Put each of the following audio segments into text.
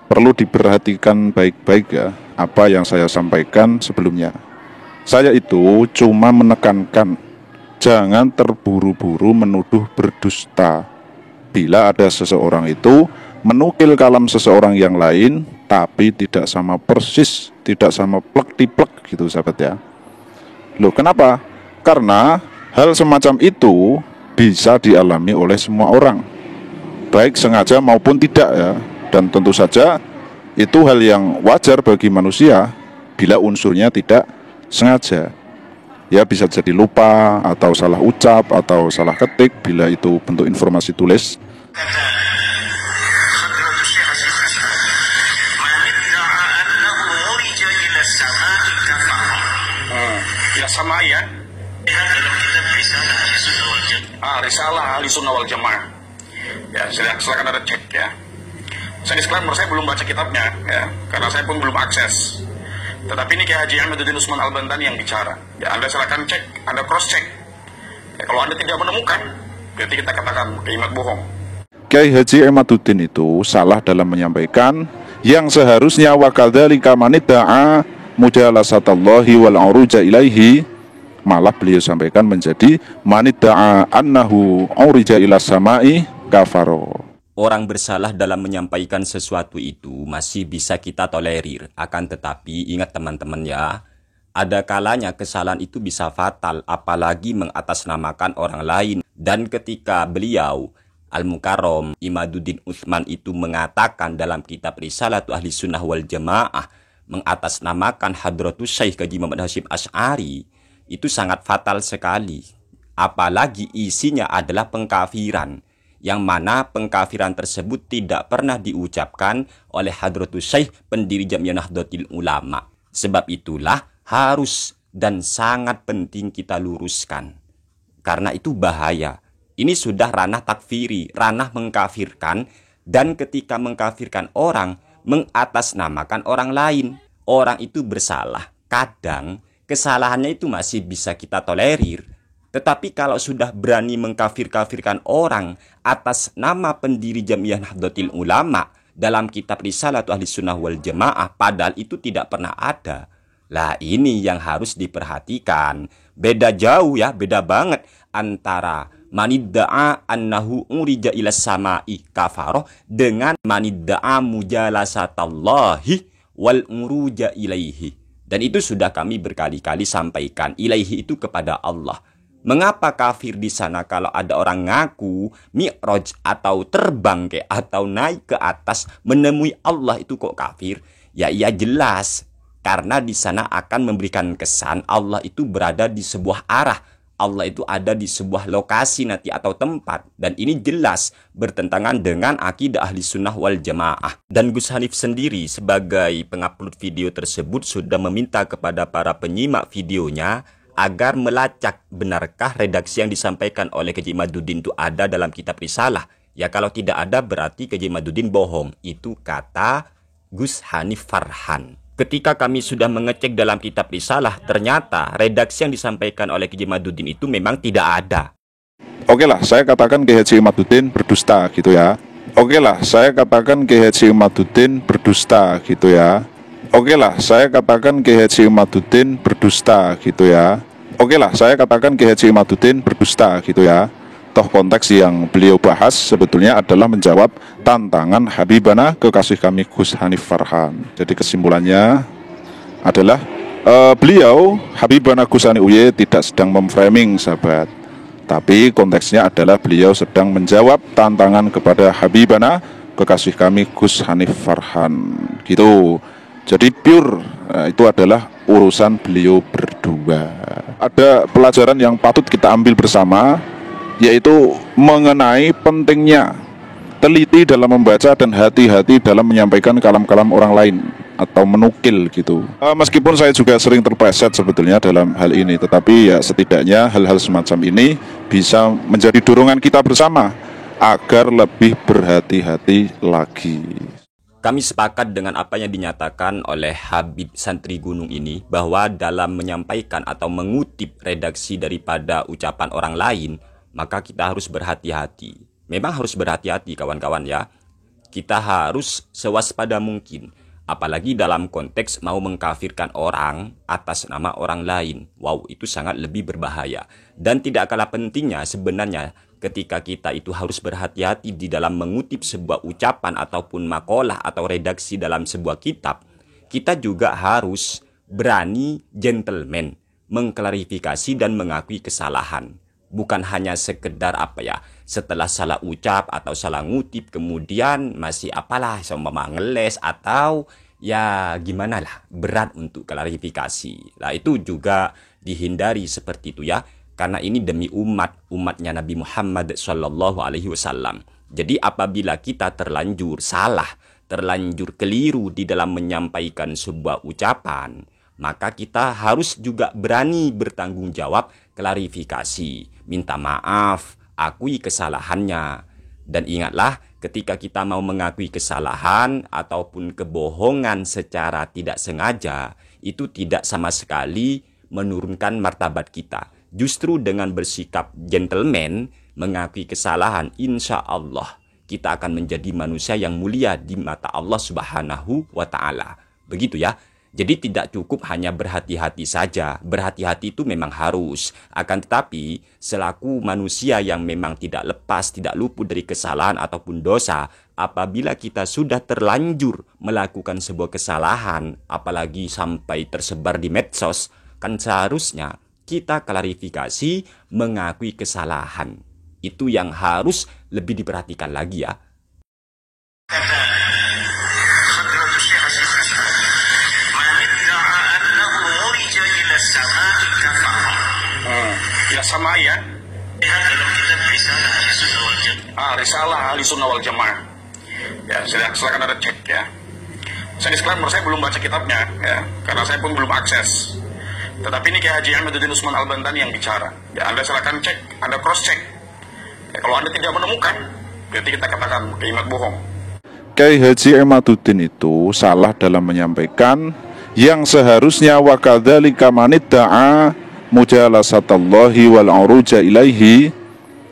perlu diperhatikan baik-baik ya apa yang saya sampaikan sebelumnya. Saya itu cuma menekankan jangan terburu-buru menuduh berdusta. Bila ada seseorang itu menukil kalam seseorang yang lain tapi tidak sama persis, tidak sama plek di plek gitu sahabat ya. Loh kenapa? Karena hal semacam itu bisa dialami oleh semua orang, baik sengaja maupun tidak ya. Dan tentu saja itu hal yang wajar bagi manusia bila unsurnya tidak sengaja. Ya bisa jadi lupa atau salah ucap atau salah ketik bila itu bentuk informasi tulis. Sama ya. Risalah Ahli Sunnah wal Jamaah. Ya, silakan ada cek ya. Saya disclaimer, saya belum baca kitabnya ya, karena saya pun belum akses. Tetapi ini Kiai Haji Imaduddin Utsman Al-Bantani yang bicara. Ya, Anda silakan cek, Anda cross check. Ya, kalau Anda tidak menemukan, berarti kita katakan kalimat bohong. Kiai Haji Imaduddin itu salah dalam menyampaikan yang seharusnya wa kadzalika manidda'a mujalasatallahi wal uruja ilaihi, malah beliau sampaikan menjadi manidda'a annahu urija ila samai kafaro. Orang bersalah dalam menyampaikan sesuatu itu masih bisa kita tolerir. Akan tetapi ingat teman-teman ya, ada kalanya kesalahan itu bisa fatal, apalagi mengatasnamakan orang lain. Dan ketika beliau Al-Mukarram Imaduddin Utsman itu mengatakan dalam kitab Risalatu Ahli Sunnah wal Jamaah, mengatasnamakan Hadratus Syekh Haji Muhammad Hasyim Asy'ari, itu sangat fatal sekali. Apalagi isinya adalah pengkafiran, yang mana pengkafiran tersebut tidak pernah diucapkan oleh Hadratus Syekh pendiri Jam'iyah Nahdlatul Ulama. Sebab itulah harus dan sangat penting kita luruskan, karena itu bahaya. Ini sudah ranah takfiri, ranah mengkafirkan, dan ketika mengkafirkan orang, mengatasnamakan orang lain. Orang itu bersalah, kadang kesalahannya itu masih bisa kita tolerir. Tetapi kalau sudah berani mengkafir-kafirkan orang atas nama pendiri Jam'iyah Nahdlatul Ulama dalam kitab Risalatu Ahli Sunnah wal Jamaah, padahal itu tidak pernah ada. Lah ini yang harus diperhatikan. Beda jauh ya, beda banget antara manidda'a annahu urija ila samai kafaroh dengan manidda'a mujalasatallahi wal uruja ilaihi. Dan itu sudah kami berkali-kali sampaikan, ilaihi itu kepada Allah. Mengapa kafir di sana kalau ada orang ngaku mi'raj atau terbang atau naik ke atas menemui Allah itu kok kafir? Ya iya jelas, karena di sana akan memberikan kesan Allah itu berada di sebuah arah. Allah itu ada di sebuah lokasi nanti atau tempat. Dan ini jelas bertentangan dengan akidah Ahli Sunnah wal Jamaah. Dan Gus Hanif sendiri sebagai pengupload video tersebut sudah meminta kepada para penyimak videonya agar melacak benarkah redaksi yang disampaikan oleh Kiai Imaduddin itu ada dalam kitab Risalah. Ya kalau tidak ada berarti Kiai Imaduddin bohong. Itu kata Gus Hanif Farhan. Ketika kami sudah mengecek dalam kitab Risalah, ternyata redaksi yang disampaikan oleh Kiai Imaduddin itu memang tidak ada. Oke lah, saya katakan Kiai Haji Imaduddin berdusta gitu ya. Oke lah, saya katakan Kiai Haji Imaduddin berdusta gitu ya. Oke lah, saya katakan Kiai Haji Imaduddin berdusta gitu ya. Oke lah, saya katakan Kiai Haji Imaduddin berdusta gitu ya. Toh konteks yang beliau bahas sebetulnya adalah menjawab tantangan Habibana kekasih kami Gus Hanif Farhan. Jadi kesimpulannya adalah beliau Habibana Gus Hanif Uye tidak sedang memframing sahabat, tapi konteksnya adalah beliau sedang menjawab tantangan kepada Habibana kekasih kami Gus Hanif Farhan gitu. Jadi pure itu adalah urusan beliau berdua. Ada pelajaran yang patut kita ambil bersama, yaitu mengenai pentingnya teliti dalam membaca dan hati-hati dalam menyampaikan kalam-kalam orang lain atau menukil gitu. Meskipun saya juga sering terpleset sebetulnya dalam hal ini, tetapi ya setidaknya hal-hal semacam ini bisa menjadi dorongan kita bersama agar lebih berhati-hati lagi. Kami sepakat dengan apa yang dinyatakan oleh Habib Santri Gunung ini, bahwa dalam menyampaikan atau mengutip redaksi daripada ucapan orang lain, maka kita harus berhati-hati. Memang harus berhati-hati kawan-kawan ya. kita harus sewaspada mungkin. Apalagi dalam konteks mau mengkafirkan orang atas nama orang lain. Wow, itu sangat lebih berbahaya. Dan tidak kalah pentingnya sebenarnya ketika kita itu harus berhati-hati di dalam mengutip sebuah ucapan ataupun makalah atau redaksi dalam sebuah kitab. Kita juga harus berani gentleman mengklarifikasi dan mengakui kesalahan. Bukan hanya sekedar setelah salah ucap atau salah ngutip kemudian masih sama ngeles atau ya gimana lah, berat untuk klarifikasi. Lah itu juga dihindari seperti itu ya, karena ini demi umatnya Nabi Muhammad Shallallahu Alaihi Wasallam. Jadi apabila kita terlanjur salah, terlanjur keliru di dalam menyampaikan sebuah ucapan, maka kita harus juga berani bertanggung jawab, klarifikasi, minta maaf, akui kesalahannya. Dan ingatlah, ketika kita mau mengakui kesalahan ataupun kebohongan secara tidak sengaja, itu tidak sama sekali menurunkan martabat kita. Justru dengan bersikap gentleman, mengakui kesalahan, insya Allah kita akan menjadi manusia yang mulia di mata Allah Subhanahu wa Ta'ala. Begitu ya. Jadi tidak cukup hanya berhati-hati saja. Berhati-hati itu memang harus. Akan tetapi selaku manusia yang memang tidak lepas, tidak luput dari kesalahan ataupun dosa, apabila kita sudah terlanjur melakukan sebuah kesalahan, apalagi sampai tersebar di medsos, kan seharusnya kita klarifikasi, mengakui kesalahan. Itu yang harus lebih diperhatikan lagi ya. Ya sama ya. Risalah Ahli Sunnah wal Jamaah. Ya, silakan ada cek ya. Saya disclaimer, saya belum baca kitabnya ya, karena saya pun belum akses. Tetapi ini Kiai Haji Ahmaduddin Utsman Al-Bantani yang bicara. Ya, Anda silakan cek, Anda cross check. Ya, kalau Anda tidak menemukan, berarti kita katakan kalimat bohong. Kiai Haji Ahmaduddin itu salah dalam menyampaikan yang seharusnya wa kadzalika manidda'a mujalasatallahi wal uruja ilaihi,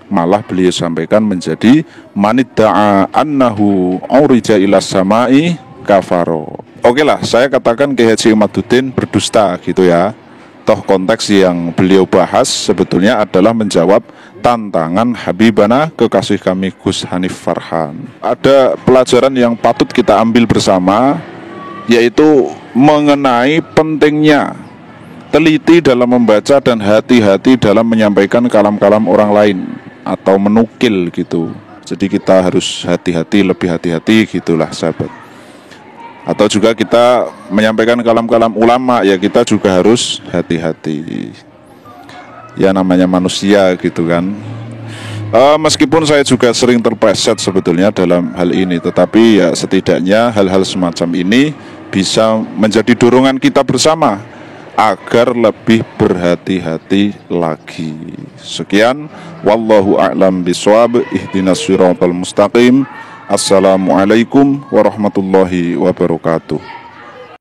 malah beliau sampaikan menjadi manidda'a annahu urija ilas samai kafaro. Oke lah, saya katakan Kiai Haji Ahmaduddin berdusta gitu ya. Toh konteks yang beliau bahas sebetulnya adalah menjawab tantangan Habibana kekasih kami Gus Hanif Farhan. Ada pelajaran yang patut kita ambil bersama, yaitu mengenai pentingnya teliti dalam membaca dan hati-hati dalam menyampaikan kalam-kalam orang lain atau menukil gitu. Jadi kita harus hati-hati, lebih hati-hati gitulah sahabat. Atau juga kita menyampaikan kalam-kalam ulama, ya kita juga harus hati-hati. Ya namanya manusia gitu kan. Meskipun saya juga sering terpleset sebetulnya dalam hal ini, tetapi ya setidaknya hal-hal semacam ini bisa menjadi dorongan kita bersama agar lebih berhati-hati lagi. Sekian, wallahu a'lam bishawab. Ihdinas siratal mustaqim. Assalamualaikum warahmatullahi wabarakatuh.